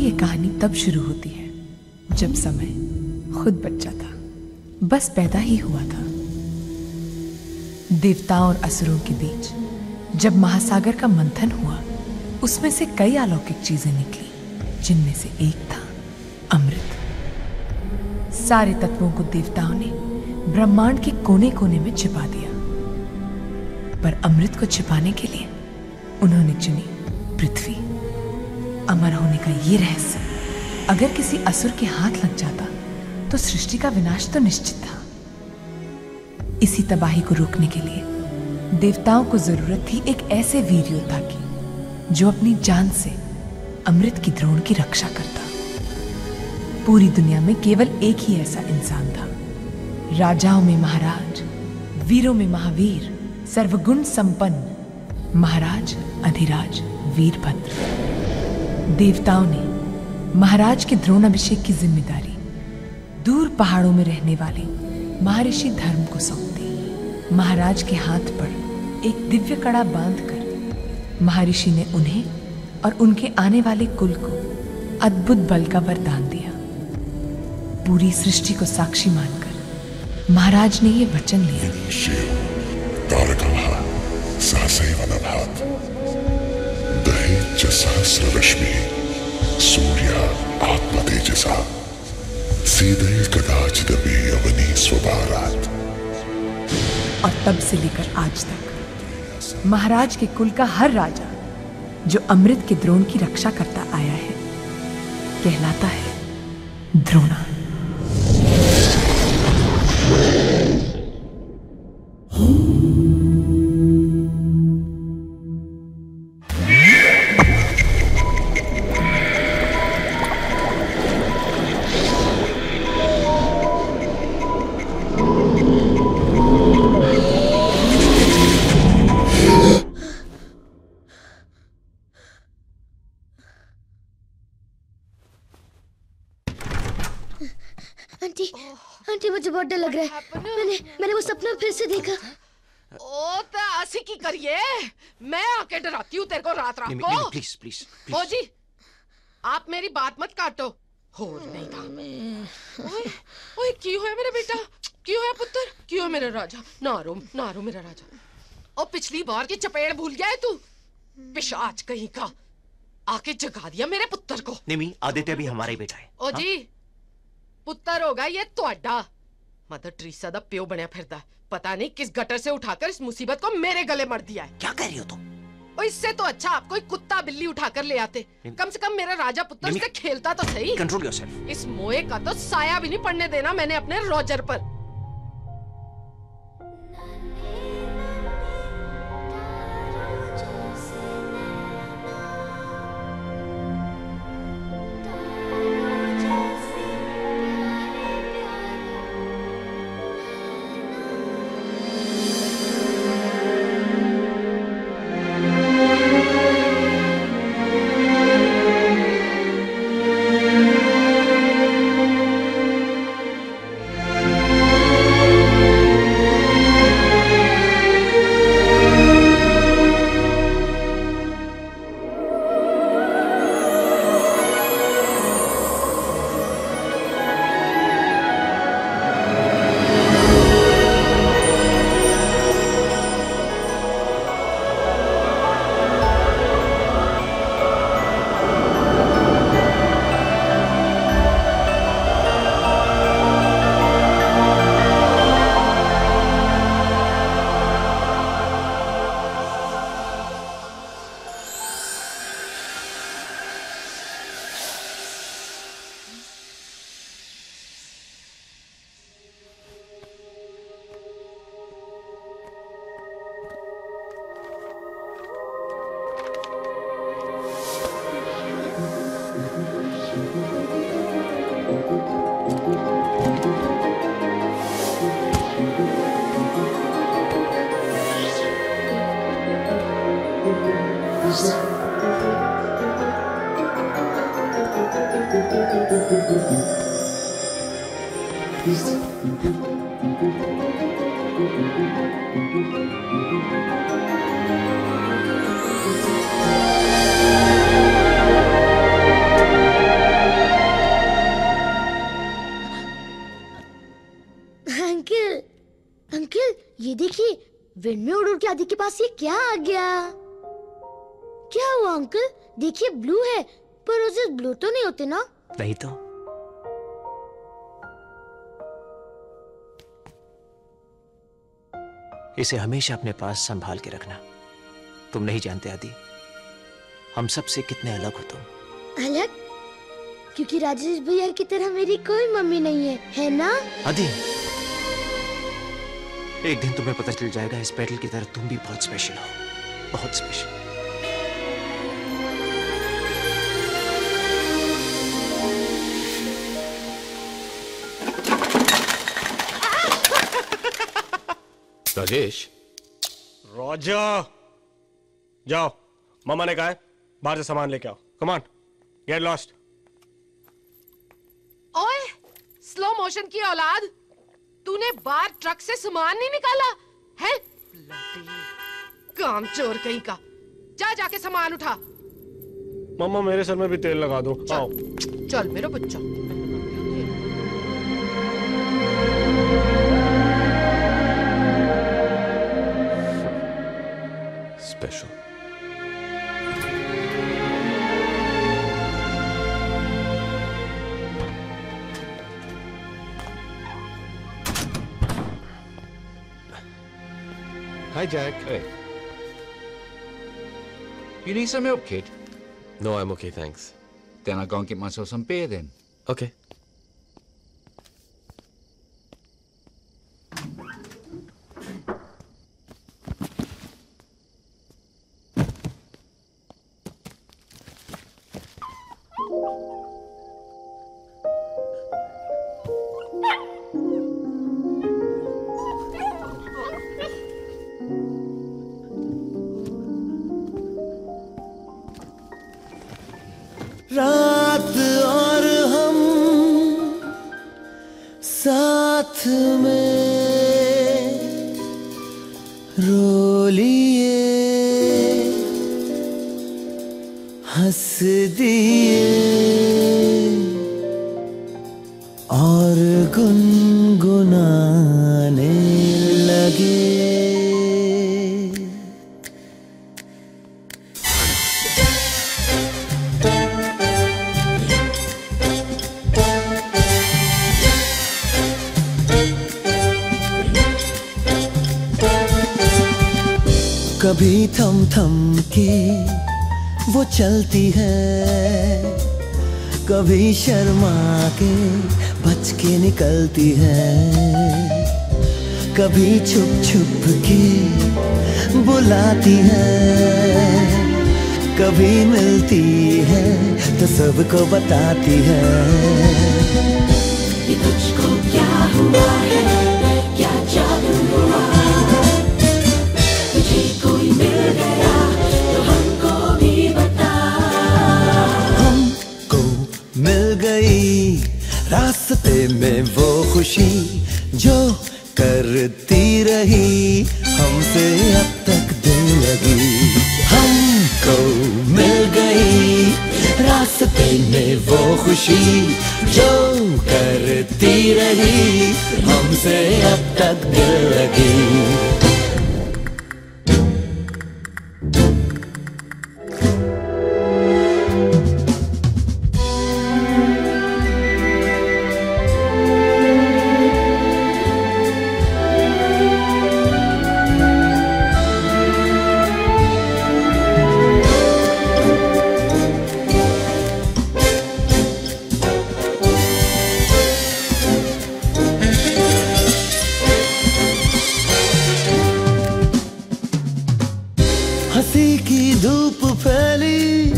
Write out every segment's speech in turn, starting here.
ये कहानी तब शुरू होती है जब समय खुद बच्चा था, बस पैदा ही हुआ था। देवताओं और असुरों के बीच जब महासागर का मंथन हुआ, उसमें से कई अलौकिक चीजें निकली, जिनमें से एक था अमृत। सारे तत्वों को देवताओं ने ब्रह्मांड के कोने कोने में छिपा दिया, पर अमृत को छिपाने के लिए उन्होंने चुनी पृथ्वी। अमर होने का ये रहस्य अगर किसी असुर के हाथ लग जाता तो सृष्टि का विनाश तो निश्चित था। इसी तबाही को रोकने के लिए देवताओं को जरूरत थी एक ऐसे वीर योद्धा की जो अपनी जान से अमृत की द्रोण की रक्षा करता। पूरी दुनिया में केवल एक ही ऐसा इंसान था, राजाओं में महाराज, वीरों में महावीर, सर्वगुण संपन्न महाराज अधिराज वीरभद्र। देवताओं ने महाराज के द्रोण अभिषेक की जिम्मेदारी दूर पहाड़ों में रहने वाले महर्षि धर्म को सौंप दी। महाराज के हाथ पर एक दिव्य कड़ा बांधकर महर्षि ने उन्हें और उनके आने वाले कुल को अद्भुत बल का वरदान दिया। पूरी सृष्टि को साक्षी मानकर महाराज ने ये वचन लिया, सहस्ररश्मि सूर्य आत्मतेजसा सीधे कदाचिदपि अवनी स्वभारात। और तब से लेकर आज तक महाराज के कुल का हर राजा जो अमृत के द्रोण की रक्षा करता आया है कहलाता है द्रोणा। आंटी मुझे बहुत डर लग रहा है। मैंने वो सपना फिर से देखा। ओ तो ऐसी की करिए, मैं आके डराती हूँ तेरे को रात रात को। प्लीज प्लीज ओ जी, आप मेरी बात मत काटो। हो नहीं था। ओए ओए क्यों है मेरा बेटा, क्यों है पुत्र, क्यों है मेरा राजा? ना रो मेरा राजा। ओ पिछली बार की चपेट भूल गया है तू? पिशाच कहीं का आके जगा दिया मेरे पुत्र को। निमी, आदित्य भी हमारा ही बेटा है। ओ जी, पुत्र होगा ये ਤੁਹਾਡਾ। मदर ट्रीसा दा प्यो बनया फिरदा है। पता नहीं किस गटर से उठाकर इस मुसीबत को मेरे गले मर दिया है। क्या कह रही हो तुम? और इससे तो अच्छा आप कोई कुत्ता बिल्ली उठाकर ले आते, कम से कम मेरा राजा पुत्र इससे खेलता तो सही। Control yourself. इस मोए का तो साया भी नहीं पड़ने देना मैंने अपने रॉजर पर। ये देखिए, विंड में उड़ उड़ के आदि के पास ये क्या आ गया? क्या हुआ अंकल? देखिए ब्लू है, पर रोजेस ब्लू तो नहीं होते ना? नहीं तो। इसे हमेशा अपने पास संभाल के रखना। तुम नहीं जानते आदि, हम सबसे कितने अलग हो तुम। अलग? क्योंकि राजेश भैया की तरह मेरी कोई मम्मी नहीं है ना? आदि, एक दिन तुम्हें पता चल जाएगा इस पेटल की तरह तुम भी बहुत स्पेशल हो, बहुत स्पेशल। राजेश। रॉजर, जाओ, मामा ने कहा है बाहर से सामान लेके आओ। Come on, get lost. ओए, स्लो मोशन की औलाद, तूने बाहर ट्रक से सामान नहीं निकाला है? कामचोर कहीं का। जा जाके सामान उठा। मामा मेरे सर में भी तेल लगा दो। आओ। चल मेरा बच्चा। Special. Hi, Jack. Hey. You need some milk, kid? No, I'm okay, thanks. Then I'll go and get myself some beer then. Okay. रात और हम साथ में रो लिए, हंस दिए और गुनगुनाने लगे। कभी थम थम के वो चलती है, कभी शर्मा के बच के निकलती है, कभी छुप छुप के बुलाती है, कभी मिलती है तो सबको बताती है। ये तुझको क्या हुआ है, क्या जादू हुआ, तुझे कोई मिल गया तो हमको भी बता। हमको मिल गई रास्ते में वो खुशी जो करती रही हमसे अब तक दिल लगी। हमको मिल गई रास्ते में वो खुशी जो करती रही हमसे अब तक दिल लगी। हंसी की धूप फैली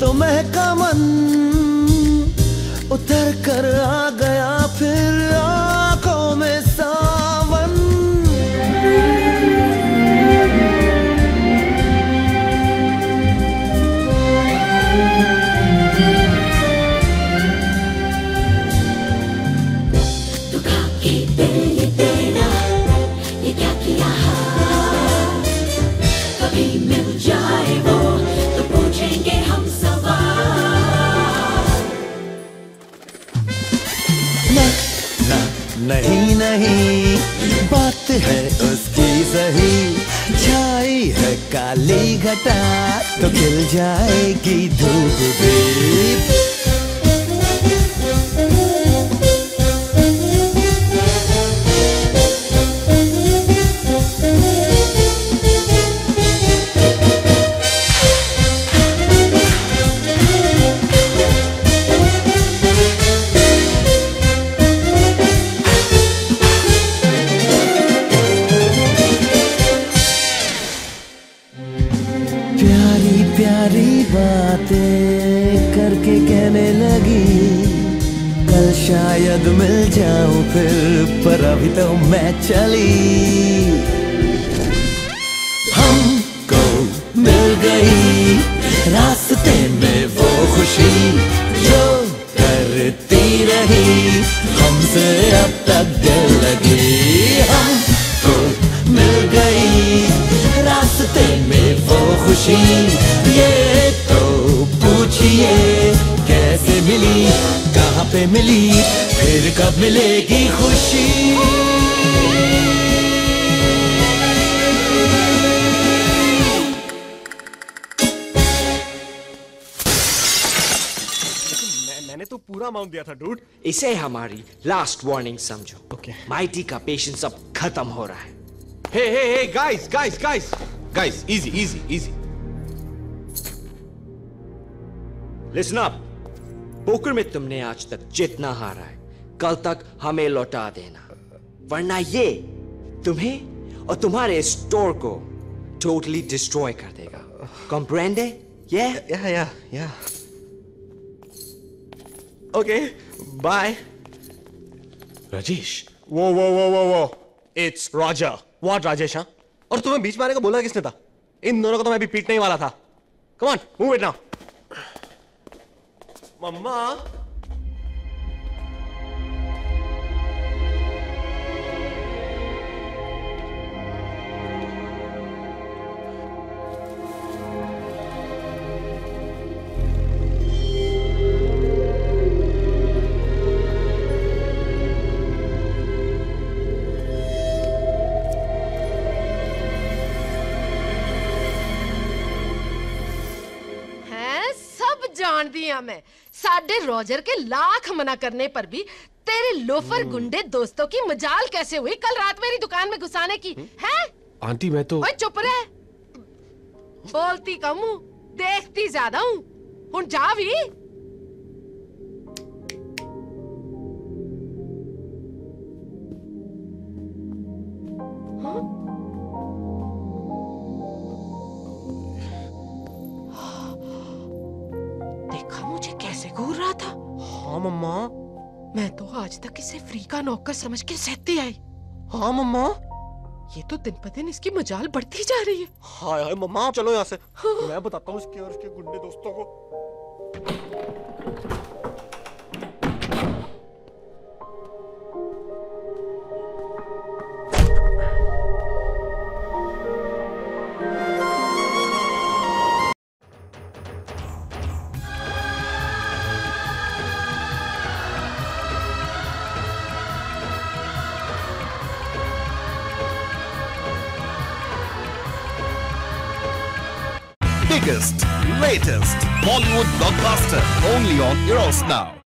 तो महका मन, उतर कर आ गया फिर आंखों में सावन। दुखा के दिल ये तेरा ये क्या किया है, कभी मिल जाए वो तो पूछेंगे हम सवाल। ना ना नहीं नहीं बात है उसकी सही, छाई है काली घटा तो खिल जाएगी धूप भी। प्यारी बातें करके कहने लगी, कल शायद मिल जाऊं फिर, पर अभी तो मैं चली। हमको मिल गई रास्ते में वो खुशी जो करती रही हमसे अब तक दिल लगी। हमको मिल गई रास्ते में वो खुशी, ये तो पूछिए कैसे मिली, कहाँ पे मिली, फिर कब मिलेगी खुशी। मैंने तो पूरा अमाउंट दिया था डूड। इसे हमारी लास्ट वार्निंग समझो। Okay. माइटी का पेशेंस अब खत्म हो रहा है। Hey, guys, easy. Listen up. Poker में तुमने आज तक जितना हारा है, कल तक हमें लौटा देना, वरना ये तुम्हें और तुम्हारे स्टोर को टोटली डिस्ट्रॉय कर देगा। Comprende? Yeah. Okay, bye. Rajesh. Whoa. It's Roger. What Rajesh? हाँ? और तुम्हें बीच में आने को बोला किसने था? इन दोनों को तो मैं भी पीटने ही वाला था। Come on, move it now. मम्मा। जानती हूं मैं, साडे रॉजर के लाख मना करने पर भी तेरे लोफर गुंडे दोस्तों की मजाल कैसे हुई कल रात मेरी दुकान में घुसाने की है? आंटी मैं तो। ओए चुप रह, बोलती कम हूं, देखती ज्यादा हूं। हुन जा भी। घूर रहा था। हाँ मम्मा। मैं तो आज तक इसे फ्री का नौकर समझ के सहती आई। हाँ मम्मा। ये तो दिन ब दिन इसकी मजाल बढ़ती जा रही है। हाय मम्मा चलो यहाँ से। मैं बताता हूँ इसके और इसके गुंडे दोस्तों को। Biggest, latest Bollywood blockbuster only on Eros Now.